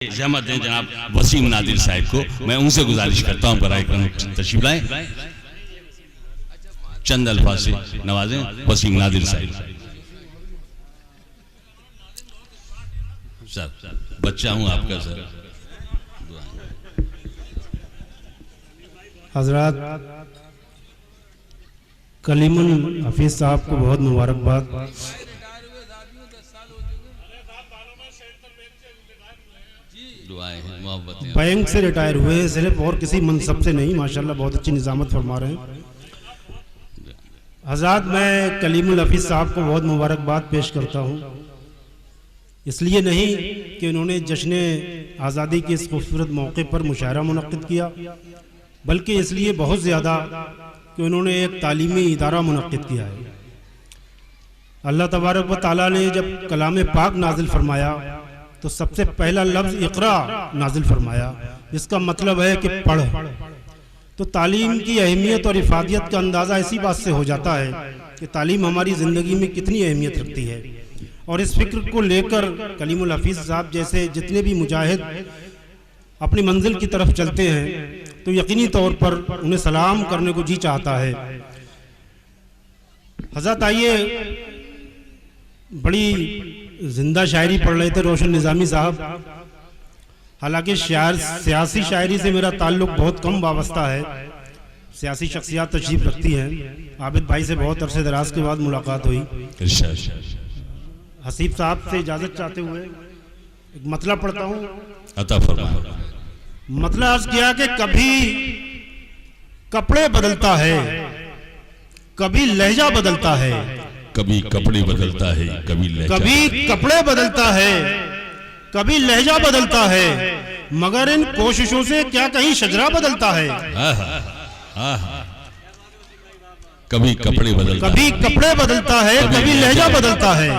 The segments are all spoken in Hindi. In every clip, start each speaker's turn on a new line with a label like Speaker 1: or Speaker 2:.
Speaker 1: जहमत दें जनाब वसीम नादिर साहब को। मैं उनसे गुजारिश करता हूं बराए करम तशरीफ लाएं, चंद अल्फाज से नवाजें वसीम नादिर साहब। सर बच्चा हूं आपका सर।
Speaker 2: हजरत कलीमुल हफीज साहब को बहुत मुबारकबाद। बैंक से रिटायर हुए हैं सिर्फ, और किसी मनसब से नहीं। माशाल्लाह बहुत अच्छी निजामत फरमा रहे हैं हजरत। मैं कलीमुल हफीज साहब को बहुत मुबारकबाद पेश करता हूँ, इसलिए नहीं कि उन्होंने जश्न आज़ादी के इस खूबसूरत मौके पर मुशायरा मुनक़्क़िद किया, बल्कि इसलिए बहुत ज़्यादा कि उन्होंने एक तालीमी इदारा मुनक़्क़िद किया है। अल्लाह तबारक व तआला ने जब कलाम पाक नाजिल फरमाया तो सबसे पहला लफ्ज़ इक़रा नाजिल फरमाया, जिसका मतलब है कि पढ़। तो तालीम की अहमियत और इफ़ादियत का अंदाज़ा इसी बात से हो जाता है कि तालीम हमारी ज़िंदगी में कितनी अहमियत रखती है। और इस फ़िक्र को लेकर कलीमुल हफीज़ साहब जैसे जितने भी मुजाहिद अपनी मंजिल की तरफ चलते हैं तो यकीनी तौर पर उन्हें सलाम करने को जी चाहता है। हज़रत आइए, बड़ी जिंदा शायरी पढ़ रहे थे रोशन निज़ामी साहब। हालांकि सियासी शायरी से मेरा ताल्लुक बहुत कम वाबस्ता है, सियासी शख्सियात तशरीफ रखती हैं। आबिद भाई से बहुत अरसे दराज के बाद मुलाकात हुई। हसीब साहब से इजाज़त चाहते हुए एक मतला पढ़ता हूँ। मतला अर्ज किया कि कभी कपड़े बदलता है, कभी लहजा बदलता है,
Speaker 1: कभी कपड़े बदलता है,
Speaker 2: कभी कपड़े बदलता है, कभी लहजा बदलता है, मगर इन कोशिशों से क्या कहीं शजरा बदलता है।
Speaker 1: कभी कपड़े बदलता है,
Speaker 2: कभी कपड़े बदलता है, कभी लहजा बदलता है,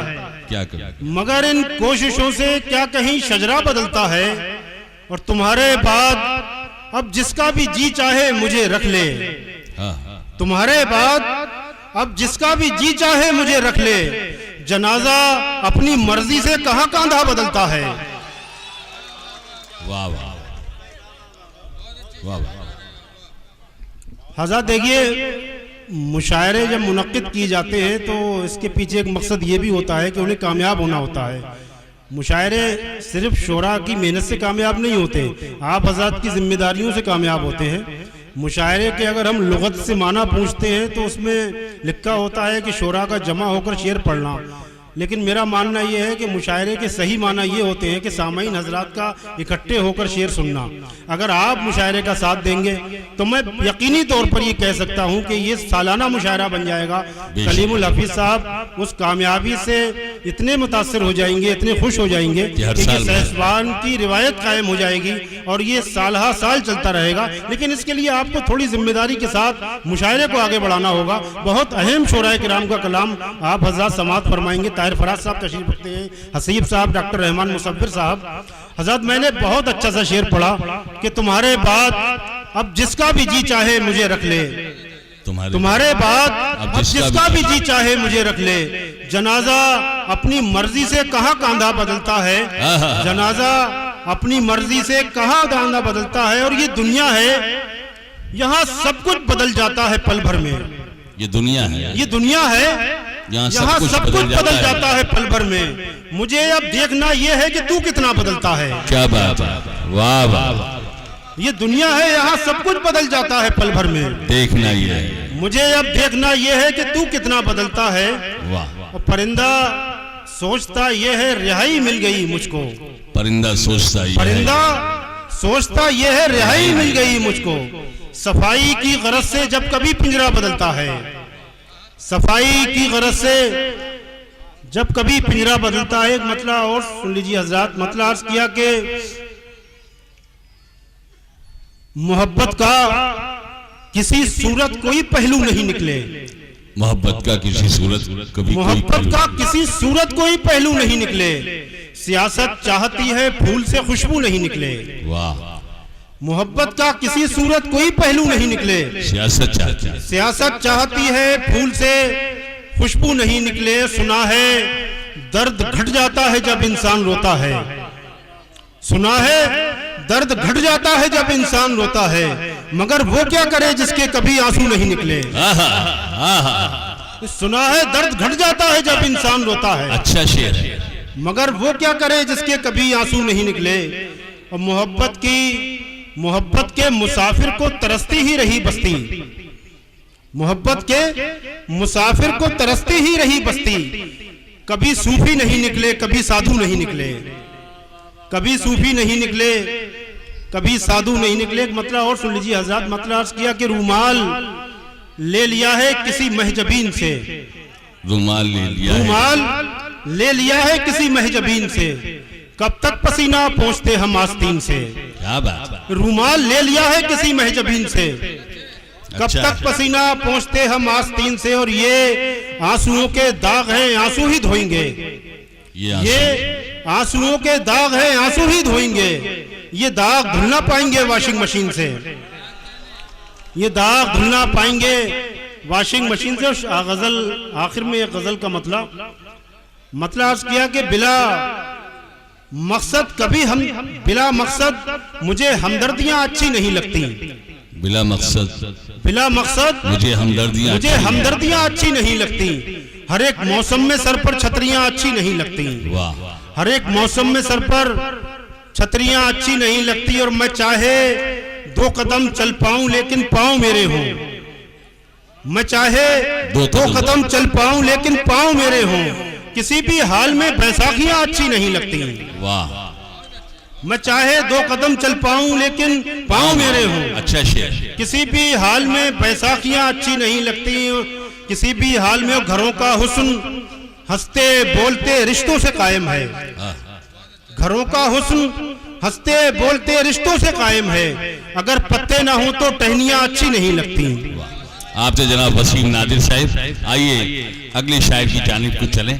Speaker 1: क्या
Speaker 2: मगर इन कोशिशों से क्या कहीं शजरा बदलता है। और तुम्हारे बाद अब जिसका भी जी चाहे मुझे रख ले, तुम्हारे बाद अब जिसका भी जी चाहे मुझे रख ले, जनाजा अपनी मर्जी से कहां कांधा बदलता है।
Speaker 1: वाह वाह वाह।
Speaker 2: हज़रत देखिए, मुशायरे जब मुनक़्क़िद किए जाते हैं तो इसके पीछे एक मकसद ये भी होता है कि उन्हें कामयाब होना होता है। मुशायरे सिर्फ शोरा की मेहनत से कामयाब नहीं होते, आप हज़रत की जिम्मेदारियों से कामयाब होते हैं। मुशायरे के अगर हम लुगत से माना पूछते हैं तो उसमें लिखा होता है कि शोरा का जमा होकर शेर पढ़ना, लेकिन मेरा मानना यह है कि मुशायरे के सही माना ये होते हैं कि सामाईन हजरात का इकट्ठे होकर शेर सुनना। अगर आप मुशायरे का साथ देंगे तो मैं यकीनी तौर पर ये कह सकता हूँ कि ये सालाना मुशायरा बन जाएगा। कलीमुल हफीज साहब उस कामयाबी से इतने मुतासिर हो जाएंगे, इतने खुश हो जाएंगे कि सहसवान की रिवायत कायम हो जाएगी और ये साल साल चलता रहेगा। लेकिन इसके लिए आपको थोड़ी जिम्मेदारी के साथ मुशायरे को आगे बढ़ाना होगा। बहुत अहम शोराए किराम का कलाम आप हजरात समाअत फरमाएंगे। ताहिर फराज साहब तशरीफ रखते हैं, हसीब साहब, डॉक्टर रहमान मुसव्विर साहब। हजरत मैंने बहुत अच्छा सा शेर पढ़ा कि तुम्हारे बाद अब जिसका भी जी चाहे मुझे रख ले, तुम्हारे बाद अब जिसका भी जी चाहे मुझे रख ले, जनाजा अपनी मर्जी से कहां कांधा बदलता है, जनाजा अपनी मर्जी से कहां कांधा बदलता है। और ये दुनिया है, यहाँ सब कुछ बदल जाता है पल भर में।
Speaker 1: ये दुनिया है,
Speaker 2: ये दुनिया है, यहाँ सब कुछ बदल जाता है पल भर में। मुझे अब देखना यह है कि तू कितना बदलता है।
Speaker 1: क्या बात है, वाह वाह।
Speaker 2: ये दुनिया है, यहाँ सब कुछ बदल जाता है पल भर में।
Speaker 1: देखना ये है,
Speaker 2: मुझे अब देखना यह है कि तू कितना बदलता है।
Speaker 1: वाह।
Speaker 2: और परिंदा सोचता यह है रिहाई मिल गई मुझको,
Speaker 1: परिंदा सोचता ये,
Speaker 2: परिंदा सोचता यह है रिहाई मिल गई मुझको। सफाई की गरज से जब कभी पिंजरा बदलता है, सफाई की गरज से जब कभी पिंजरा बदलता है। एक मतला और सुन लीजिए हजरत। मतला अर्ज किया कि मोहब्बत का किसी सूरत कोई पहलू नहीं निकले,
Speaker 1: मोहब्बत का किसी सूरत कभी,
Speaker 2: मोहब्बत का किसी सूरत कोई पहलू नहीं निकले। सियासत चाहती है फूल से खुशबू नहीं निकले।
Speaker 1: वाह।
Speaker 2: मोहब्बत का किसी सूरत कोई पहलू नहीं निकले,
Speaker 1: सियासत चाहती है,
Speaker 2: सियासत चाहती है फूल से खुशबू नहीं निकले। सुना है दर्द घट जाता है जब इंसान रोता है, सुना है दर्द घट जाता है जब इंसान रोता है, मगर वो क्या करे जिसके कभी आंसू नहीं निकले। सुना है दर्द घट जाता है जब इंसान रोता है,
Speaker 1: अच्छा शेर है।
Speaker 2: मगर वो क्या करे जिसके कभी आंसू नहीं निकले। और मोहब्बत के मुसाफिर को तरसती ही रही बस्ती, मोहब्बत के मुसाफिर को तरसती ही रही बस्ती। कभी सूफी नहीं निकले, कभी साधु नहीं निकले, कभी सूफी नहीं निकले, कभी साधु नहीं निकले। मतलब और सुन लीजिए हजरत, मतलब अर्ज किया कि रूमाल ले लिया है किसी महजबीन से,
Speaker 1: रूमाल ले लिया,
Speaker 2: रूमाल ले लिया है किसी महजबीन से, कब तक पसीना पहुंचते हम आस्तीन से।
Speaker 1: क्या बात।
Speaker 2: रूमाल ले लिया है किसी महजबीन से, कब
Speaker 1: अच्छा।
Speaker 2: तक पसीना पहुंचते हम आस्तीन से। और ये आंसुओं के दाग हैं, आंसू ही धोएंगे। ये आंसुओं के दाग हैं, आंसू ही धोएंगे। ये दाग धुल ना पाएंगे वॉशिंग मशीन से, ये दाग धुल ना पाएंगे वॉशिंग मशीन से। और गजल आखिर में एक गजल का मतलब अर्ज किया कि बिला मकसद कभी हम, बिला मकसद मुझे हमदर्दियां अच्छी नहीं लगती,
Speaker 1: बिला मकसद
Speaker 2: मुझे
Speaker 1: हमदर्दियां
Speaker 2: अच्छी नहीं लगती। हर एक मौसम में सर पर छतरियां अच्छी नहीं लगती,
Speaker 1: वाह।
Speaker 2: हर एक मौसम में सर पर छतरियां अच्छी नहीं लगती। और मैं चाहे 2 कदम चल पाऊं लेकिन पांव मेरे हों, मैं चाहे 2 कदम चल पाऊं लेकिन पांव मेरे हों। किसी भी हाल में बैसाखियां अच्छी नहीं लगती,
Speaker 1: वाह।
Speaker 2: मैं चाहे 2 कदम चल पाऊं लेकिन पांव मेरे हों।
Speaker 1: अच्छा शेर।
Speaker 2: किसी भी हाल में बैसाखियां अच्छी नहीं लगती, किसी भी हाल में घरों का हुस्न हंसते बोलते रिश्तों से कायम है, घरों का हुस्न हंसते बोलते रिश्तों से कायम है। अगर पत्ते ना हो तो टहनियां अच्छी नहीं लगती।
Speaker 1: आपसे जनाब वसीम नादिर साहब, आइए अगले शायर की जानिब को चलें।